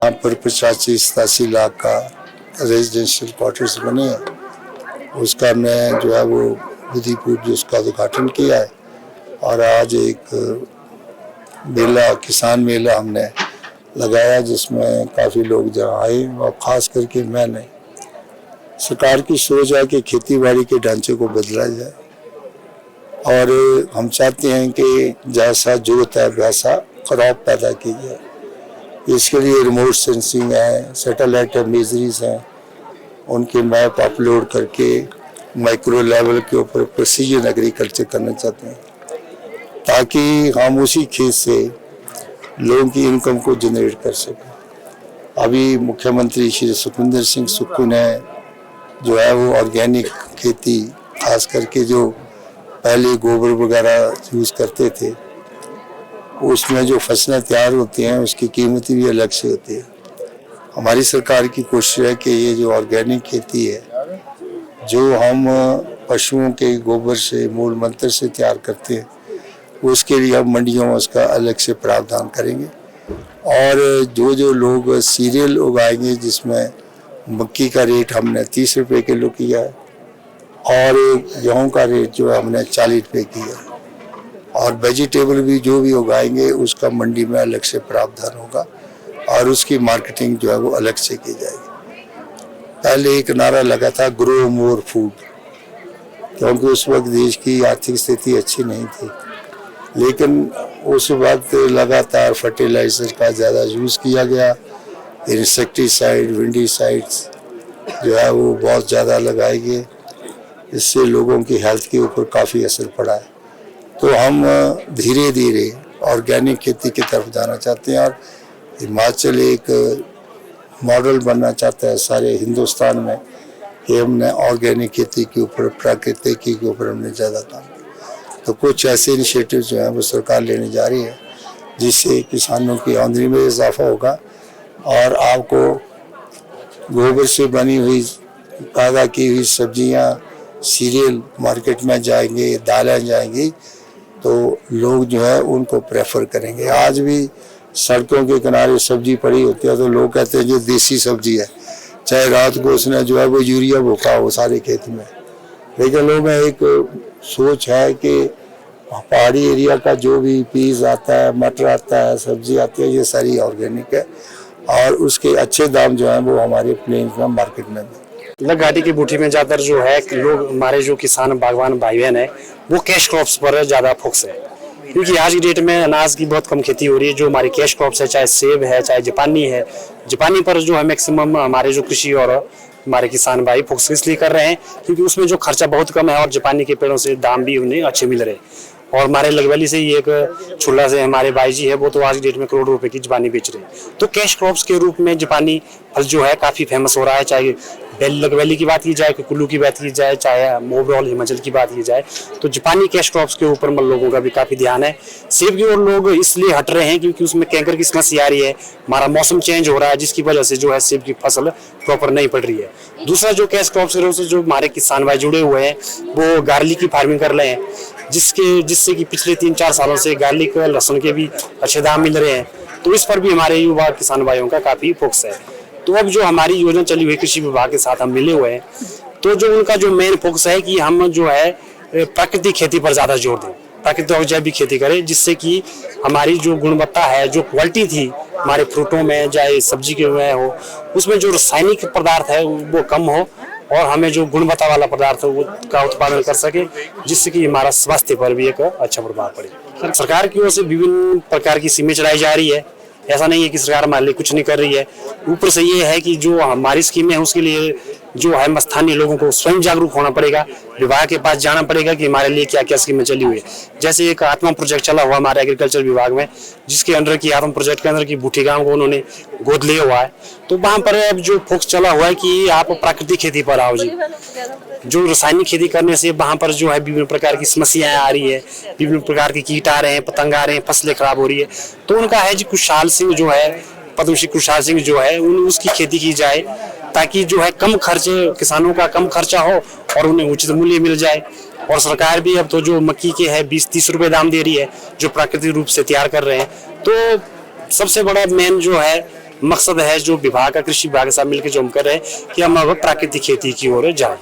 यहाँ पर 85-87 लाख का रेजिडेंशियल क्वार्टर्स बने हैं। उसका मैं जो है वो विधिपूर्वक उसका उद्घाटन किया है और आज एक मेला, किसान मेला हमने लगाया जिसमें काफ़ी लोग जहाँ आए और ख़ास करके मैंने। सरकार की सोच है कि खेती बाड़ी के ढांचे को बदला जाए और हम चाहते हैं कि जैसा जरूरत है वैसा क्रॉप पैदा की जाए। इसके लिए रिमोट सेंसिंग है, सैटेलाइट इमेजरीज हैं, उनके मैप अपलोड करके माइक्रो लेवल के ऊपर प्रिसीजन एग्रीकल्चर करना चाहते हैं ताकि हम उसी खेत से लोगों की इनकम को जनरेट कर सकें। अभी मुख्यमंत्री श्री सुखविंदर सिंह सुक्खू ने जो है वो ऑर्गेनिक खेती, खास करके जो पहले गोबर वगैरह यूज़ करते थे, उसमें जो फसलें तैयार होती हैं उसकी कीमत भी अलग से होती है। हमारी सरकार की कोशिश है कि ये जो ऑर्गेनिक खेती है, जो हम पशुओं के गोबर से, मूल मंत्र से तैयार करते हैं, उसके लिए हम मंडियों में उसका अलग से प्रावधान करेंगे। और जो लोग सीरियल उगाएंगे, जिसमें मक्की का रेट हमने 30 रुपये किलो किया है और गेहूँ का रेट जो है हमने 40 रुपये किया है, और वेजिटेबल भी जो भी उगाएंगे उसका मंडी में अलग से प्रावधान होगा और उसकी मार्केटिंग जो है वो अलग से की जाएगी। पहले एक नारा लगा था ग्रो मोर फूड, क्योंकि उस वक्त देश की आर्थिक स्थिति अच्छी नहीं थी, लेकिन उस वक्त लगातार फर्टिलाइजर का ज़्यादा यूज़ किया गया, इंसेक्टिसाइड, विंडीसाइड्स जो है वो बहुत ज़्यादा लगाए गए, इससे लोगों की हेल्थ के ऊपर काफ़ी असर पड़ा है। तो हम धीरे धीरे ऑर्गेनिक खेती की तरफ जाना चाहते हैं और हिमाचल एक मॉडल बनना चाहता है सारे हिंदुस्तान में कि हमने ऑर्गेनिक खेती के ऊपर, प्राकृतिक के ऊपर हमने ज़्यादा काम किया। तो कुछ ऐसे इनिशिएटिव जो हैं वो सरकार लेने जा रही है जिससे किसानों की आमदनी में इजाफा होगा और आपको गोबर से बनी हुई, पैदा की हुई सब्जियां, सीरियल मार्केट में जाएंगे, दालें जाएंगी, तो लोग जो है उनको प्रेफर करेंगे। आज भी सड़कों के किनारे सब्जी पड़ी होती है तो लोग कहते हैं जो देसी सब्जी है, चाहे रात को उसने जो है वो यूरिया भोका हो सारे खेत में। लेकिन लोगों में एक सोच है कि पहाड़ी एरिया का जो भी पीस आता है, मटर आता है, सब्जी आती है, ये सारी ऑर्गेनिक है और उसके अच्छे दाम जो हैं वो हमारे प्लेन्स में मार्केट में घाटी की बूटी में ज़्यादातर जो है लोग, हमारे जो किसान बागवान भाई बहन है, वो कैश क्रॉप्स पर ज़्यादा फोकस है, क्योंकि आज की डेट में अनाज की बहुत कम खेती हो रही है। जो हमारी कैश क्रॉप्स है, चाहे सेब है, चाहे जापानी है, जापानी पर जो है मैक्सिमम हमारे जो कृषि और हमारे किसान भाई फोकस इसलिए कर रहे हैं क्योंकि उसमें जो खर्चा बहुत कम है और जापानी के पेड़ों से दाम भी उन्हें अच्छे मिल रहे हैं। और हमारे लगवैली से ही एक छुल्ला से हमारे भाई जी है, वो तो आज की डेट में करोड़ों रुपए की जापानी बेच रहे हैं। तो कैश क्रॉप्स के रूप में जापानी फल जो है काफ़ी फेमस हो रहा है, चाहे लगवैली की बात की जाए, कुल्लू की बात की जाए, चाहे ओवरऑल हिमाचल की बात की जाए, तो जापानी कैश क्रॉप्स के ऊपर लोगों का भी काफ़ी ध्यान है। सेब की ओर लोग इसलिए हट रहे हैं क्योंकि उसमें कैंकर की समस्या आ रही है, हमारा मौसम चेंज हो रहा है, जिसकी वजह से जो है सेब की फसल प्रॉपर नहीं पड़ रही है। दूसरा जो कैश क्रॉप्स से जो हमारे किसान भाई जुड़े हुए हैं वो गार्लिक की फार्मिंग कर रहे हैं, जिससे कि पिछले 3-4 सालों से गार्लिक, लहसुन के भी अच्छे दाम मिल रहे हैं। तो इस पर भी हमारे युवा किसान भाइयों का काफ़ी फोकस है। तो अब जो हमारी योजना चली हुई कृषि विभाग के साथ हम मिले हुए हैं, तो जो उनका जो मेन फोकस है कि हम जो है प्राकृतिक खेती पर ज़्यादा जोर दें, प्राकृतिक और जैविक खेती करें, जिससे कि हमारी जो गुणवत्ता है, जो क्वालिटी थी हमारे फ्रूटों में, चाहे सब्जी के में हो, उसमें जो रासायनिक पदार्थ है वो कम हो और हमें जो गुणवत्ता वाला पदार्थ है वो का उत्पादन कर सके, जिससे कि हमारा स्वास्थ्य पर भी एक अच्छा प्रभाव पड़े। सरकार की ओर से विभिन्न प्रकार की स्कीमें चलाई जा रही है, ऐसा नहीं है कि सरकार हमारे लिए कुछ नहीं कर रही है। ऊपर से ये है कि जो हमारी स्कीमें हैं उसके लिए जो है स्थानीय लोगों को स्वयं जागरूक होना पड़ेगा, विभाग के पास जाना पड़ेगा कि हमारे लिए क्या क्या स्कीमें चली हुई है। जैसे एक आत्मा प्रोजेक्ट चला हुआ हमारे एग्रीकल्चर विभाग में, जिसके अंडर की आत्मा प्रोजेक्ट के अंदर की बूटी गांव को उन्होंने गोद लिया हुआ है। तो वहाँ पर अब जो फोकस चला हुआ है कि आप प्राकृतिक खेती पर आओ जी, जो रासायनिक खेती करने से वहाँ पर जो है विभिन्न प्रकार की समस्याएं आ रही है, विभिन्न प्रकार के कीट आ रहे हैं, पतंग आ रहे हैं, फसलें खराब हो रही है। तो उनका है जी कुशाल सिंह जो है, पद्मश्री कुशाल सिंह जो है, उसकी खेती की जाए ताकि जो है कम खर्चे, किसानों का कम खर्चा हो और उन्हें उचित मूल्य मिल जाए। और सरकार भी अब तो जो मक्की के है 20-30 रुपए दाम दे रही है, जो प्राकृतिक रूप से तैयार कर रहे हैं। तो सबसे बड़ा मेन जो है मकसद है जो विभाग का, कृषि विभाग के साथ मिलकर जो हम कर रहे हैं कि हम अब प्राकृतिक खेती की ओर जाएं।